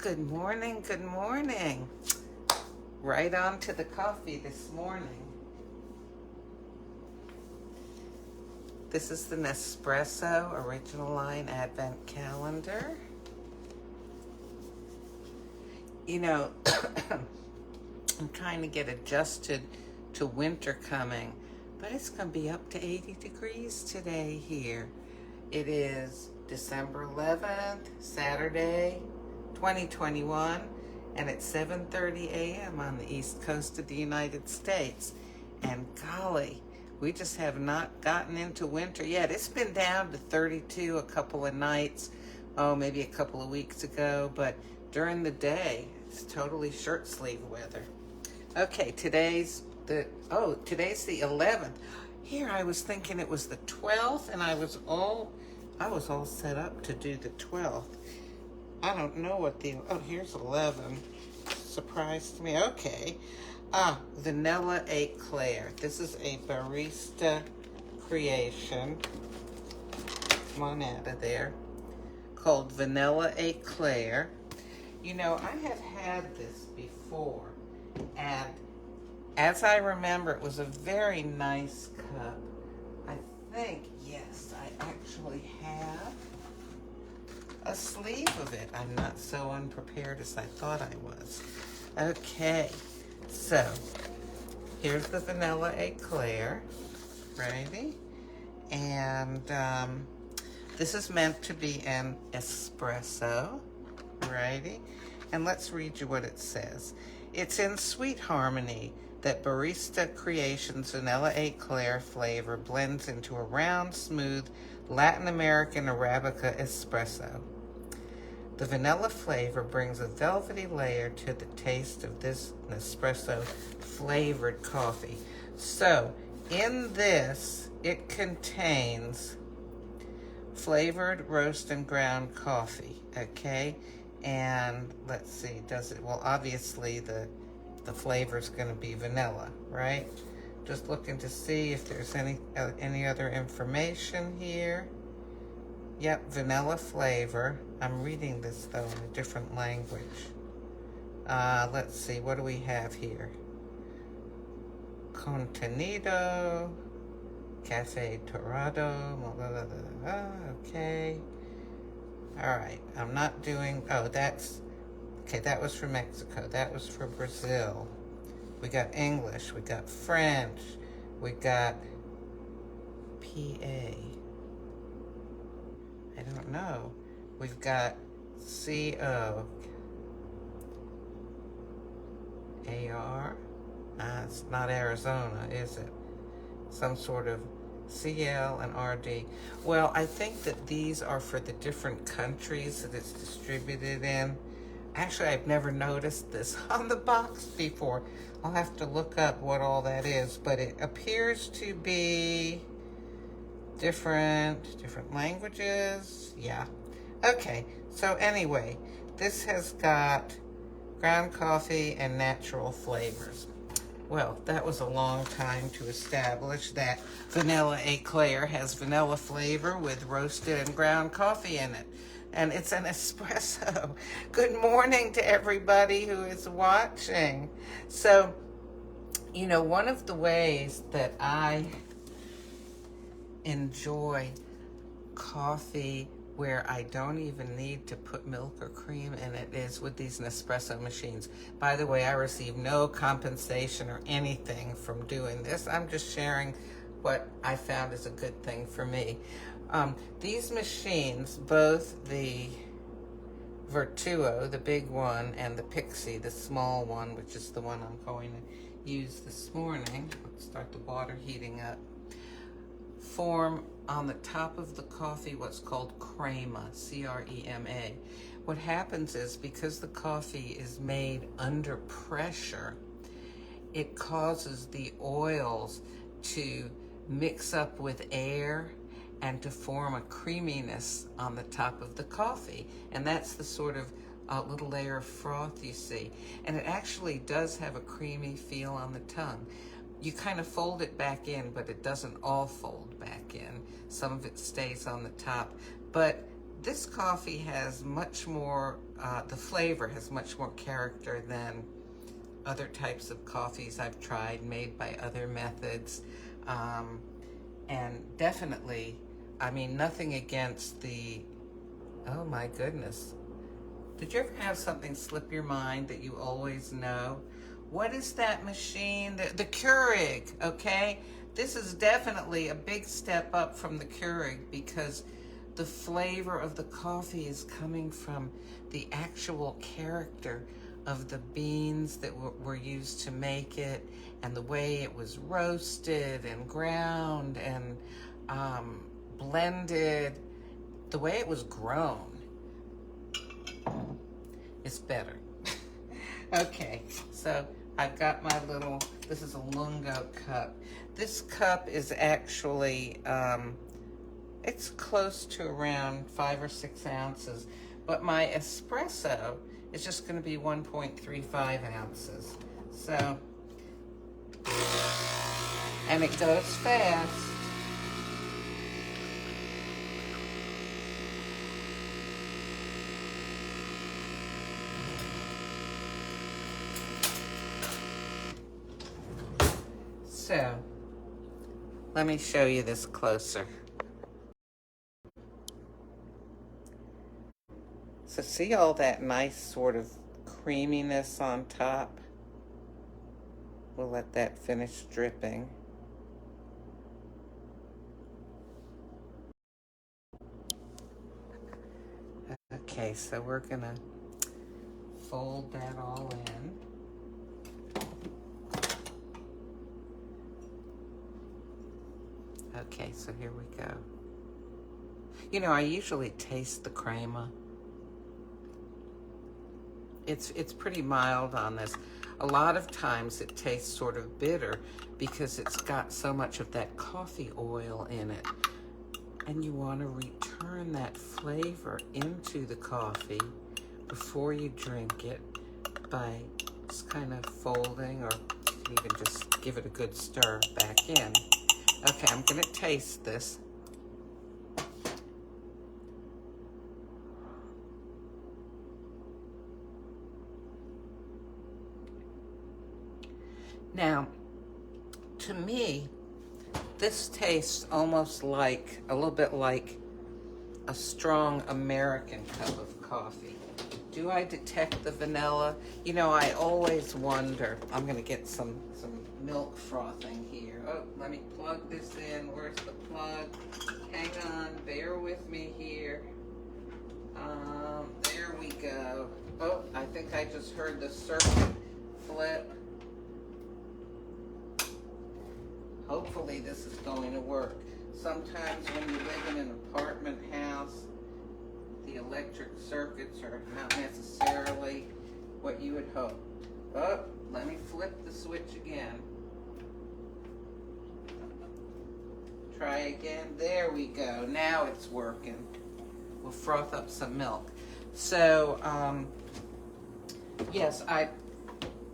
Good morning, good morning. Right on to the coffee this morning. This is the Nespresso Original Line Advent Calendar. You know, I'm trying to get adjusted to winter coming, but it's going to be up to 80 degrees today here. It is December 11th, Saturday, 2021, and it's 7:30 a.m. on the east coast of the United States. And golly, we just have not gotten into winter yet. It's been down to 32 a couple of nights, maybe a couple of weeks ago, but during the day, it's totally shirt sleeve weather. Okay, today's the 11th. Here I was thinking it was the 12th, and I was all set up to do the 12th. I don't know what here's 11. Surprised me. Okay. Vanilla Eclair. This is a barista creation. Come on out of there. Called Vanilla Eclair. You know, I have had this before, and as I remember, it was a very nice cup. I think, yes, I actually have a sleeve of it. I'm not so unprepared as I thought I was. Okay, so here's the Vanilla Eclair, righty? And this is meant to be an espresso, righty? And let's read you what it says. It's in sweet harmony that Barista Creations Vanilla Eclair flavor blends into a round, smooth Latin American Arabica espresso. The vanilla flavor brings a velvety layer to the taste of this Nespresso flavored coffee. So, in this, it contains flavored roast and ground coffee, okay? And let's see, well, obviously the flavor's going to be vanilla, right? Just looking to see if there's any other information here. Yep, vanilla flavor. I'm reading this, though, in a different language. Let's see, what do we have here? Contenido, Cafe Torado, blah, blah, blah, blah, okay. All right, I'm not doing, that was for Mexico. That was for Brazil. We got English, we got French, we got PA. I don't know. We've got CO. AR. It's not Arizona, is it? Some sort of CL and RD. Well, I think that these are for the different countries that it's distributed in. Actually, I've never noticed this on the box before. I'll have to look up what all that is, but it appears to be different languages. Yeah. Okay, so anyway, this has got ground coffee and natural flavors. Well, that was a long time to establish that Vanilla Eclair has vanilla flavor with roasted and ground coffee in it. And it's an espresso. Good morning to everybody who is watching. So, you know, one of the ways that I enjoy coffee where I don't even need to put milk or cream in it is with these Nespresso machines. By the way, I receive no compensation or anything from doing this. I'm just sharing what I found is a good thing for me. These machines, both the Vertuo, the big one, and the Pixie, the small one, which is the one I'm going to use this morning. Let's start the water heating up. Form on the top of the coffee what's called crema, C-R-E-M-A. What happens is, because the coffee is made under pressure, it causes the oils to mix up with air and to form a creaminess on the top of the coffee. And that's the sort of little layer of froth you see. And it actually does have a creamy feel on the tongue. You kind of fold it back in, but it doesn't all fold back in. Some of it stays on the top. But this coffee has much more, the flavor has much more character than other types of coffees I've tried made by other methods. And definitely, I mean, nothing against the, oh my goodness. Did you ever have something slip your mind that you always know? What is that machine? The Keurig, okay? This is definitely a big step up from the Keurig because the flavor of the coffee is coming from the actual character of the beans that were used to make it, and the way it was roasted and ground and blended, the way it was grown is better. Okay, so I've got my little, this is a Lungo cup. This cup is actually, it's close to around 5 or 6 ounces, but my espresso is just going to be 1.35 ounces. So, and it goes fast. So, let me show you this closer. So see all that nice sort of creaminess on top? We'll let that finish dripping. Okay, so we're gonna fold that all in. Okay, so here we go. You know, I usually taste the crema. It's pretty mild on this. A lot of times it tastes sort of bitter because it's got so much of that coffee oil in it. And you want to return that flavor into the coffee before you drink it by just kind of folding, or you can even just give it a good stir back in. Okay, I'm going to taste this. Now, to me, this tastes almost like, a little bit like a strong American cup of coffee. Do I detect the vanilla? You know, I always wonder. I'm going to get some milk frothing here. Oh, let me plug this in. Where's the plug? Hang on, bear with me here. There we go. Oh, I think I just heard the circuit flip. Hopefully this is going to work. Sometimes when you live in an apartment house, the electric circuits are not necessarily what you would hope. Oh, let me flip the switch again. Try again. There we go. Now it's working. We'll froth up some milk. So, yes, I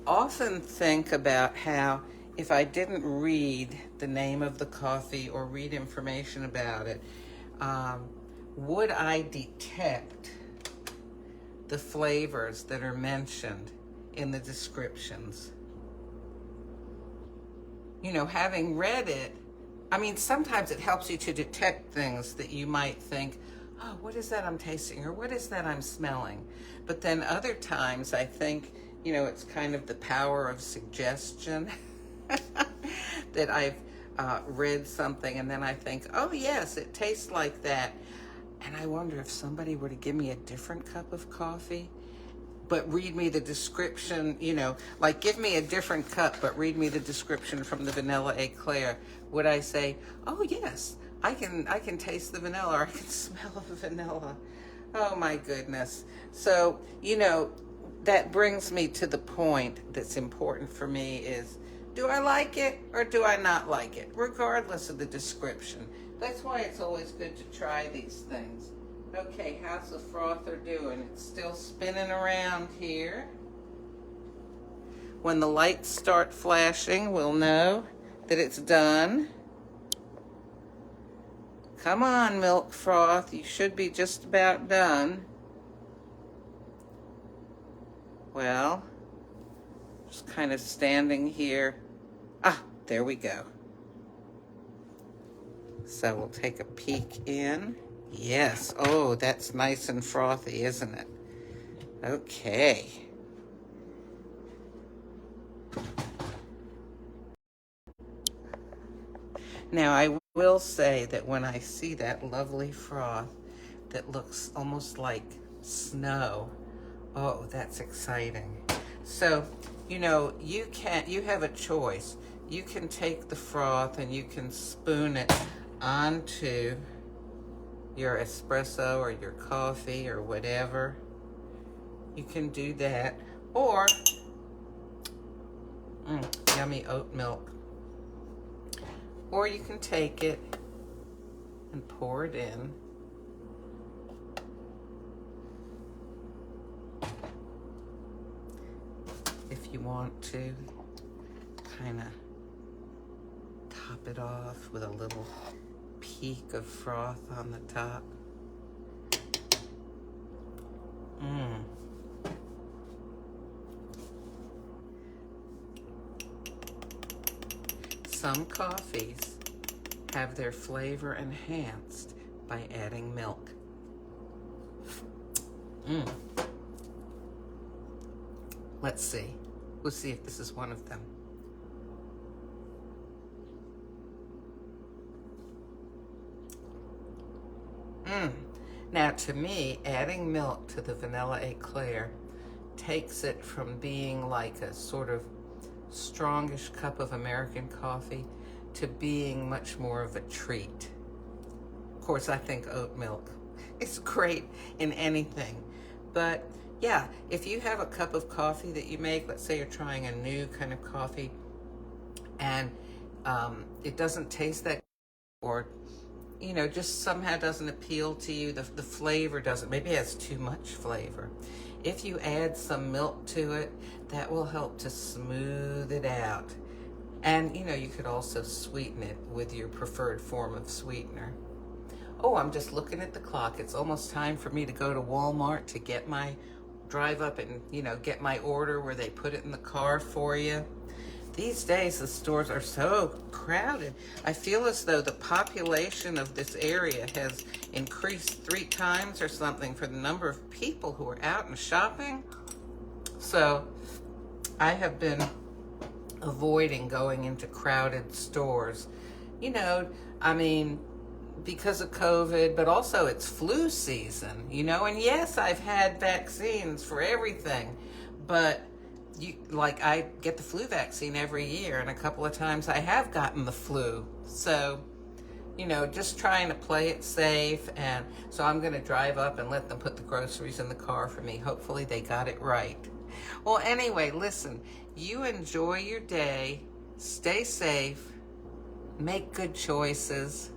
often think about how if I didn't read the name of the coffee or read information about it, would I detect the flavors that are mentioned in the descriptions? You know, having read it, I mean, sometimes it helps you to detect things that you might think, oh, what is that I'm tasting, or what is that I'm smelling? But then other times I think, you know, it's kind of the power of suggestion. That I've read something and then I think, oh yes, it tastes like that. And I wonder if somebody were to give me a different cup of coffee, but read me the description, you know, like give me a different cup, but read me the description from the vanilla eclair. Would I say, oh yes, I can taste the vanilla, or I can smell the vanilla. Oh my goodness. So, you know, that brings me to the point that's important for me is, do I like it or do I not like it, regardless of the description? That's why it's always good to try these things. Okay, how's the frother doing? It's still spinning around here. When the lights start flashing, we'll know that it's done. Come on, milk froth. You should be just about done. Well, just kind of standing here. Ah, there we go. So we'll take a peek in. Yes. Oh, that's nice and frothy, isn't it? Okay. Now, I will say that when I see that lovely froth that looks almost like snow, oh, that's exciting. So, you have a choice. You can take the froth and you can spoon it onto your espresso or your coffee or whatever. You can do that. Or, yummy oat milk. Or you can take it and pour it in. If you want to, kind of top it off with a little peak of froth on the top. Some coffees have their flavor enhanced by adding milk. Let's see. We'll see if this is one of them. Now, to me, adding milk to the vanilla eclair takes it from being like a sort of strongish cup of American coffee to being much more of a treat. Of course, I think oat milk is great in anything. But yeah, if you have a cup of coffee that you make, let's say you're trying a new kind of coffee, and it doesn't taste that, or just somehow doesn't appeal to you, the flavor doesn't, maybe it has too much flavor. If you add some milk to it, that will help to smooth it out. And you could also sweeten it with your preferred form of sweetener. Oh, I'm just looking at the clock. It's almost time for me to go to Walmart to get drive up and, get my order where they put it in the car for you. These days, the stores are so crowded. I feel as though the population of this area has increased 3 times or something for the number of people who are out and shopping. So I have been avoiding going into crowded stores. Because of COVID, but also it's flu season, and yes, I've had vaccines for everything, but I get the flu vaccine every year, and a couple of times I have gotten the flu. So, just trying to play it safe. And so I'm going to drive up and let them put the groceries in the car for me. Hopefully they got it right. Well, anyway, listen, you enjoy your day, stay safe, make good choices.